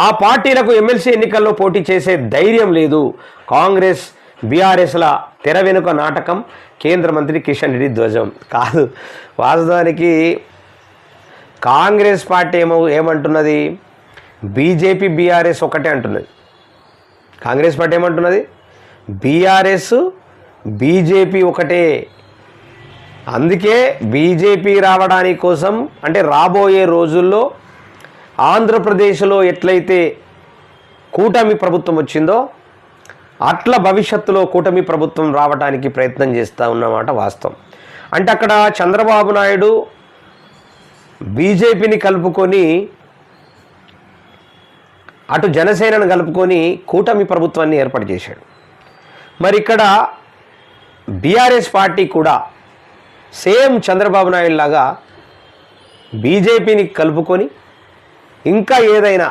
ఆ పార్టీలకు ఎమ్మెల్సీ ఎన్నికల్లో పోటీ చేసే ధైర్యం లేదు. కాంగ్రెస్ బీఆర్ఎస్ల తెర వెనుక నాటకం కేంద్ర మంత్రి కిషన్ రెడ్డి ధ్వజం. కాదు, వాస్తవానికి కాంగ్రెస్ పార్టీ ఏమంటున్నది, బీజేపీ బీఆర్ఎస్ ఒకటే అంటున్నది. కాంగ్రెస్ పార్టీ ఏమంటున్నది, బీఆర్ఎస్ బీజేపీ ఒకటే. అందుకే బీజేపీ రావడానికి కోసం, అంటే రాబోయే రోజుల్లో ఆంధ్రప్రదేశ్లో ఎట్లయితే కూటమి ప్రభుత్వం వచ్చిందో అట్లా భవిష్యత్తులో కూటమి ప్రభుత్వం రావడానికి ప్రయత్నం చేస్తూ ఉన్నమాట వాస్తవం. అంటే అక్కడ చంద్రబాబు నాయుడు బీజేపీని కలుపుకొని అటు జనసేనను కలుపుకొని కూటమి ప్రభుత్వాన్ని ఏర్పాటు చేశాడు. మరి ఇక్కడ బీఆర్ఎస్ పార్టీ కూడా సేమ్ చంద్రబాబు నాయుడు లాగా బీజేపీని కలుపుకొని ఇంకా ఏదైనా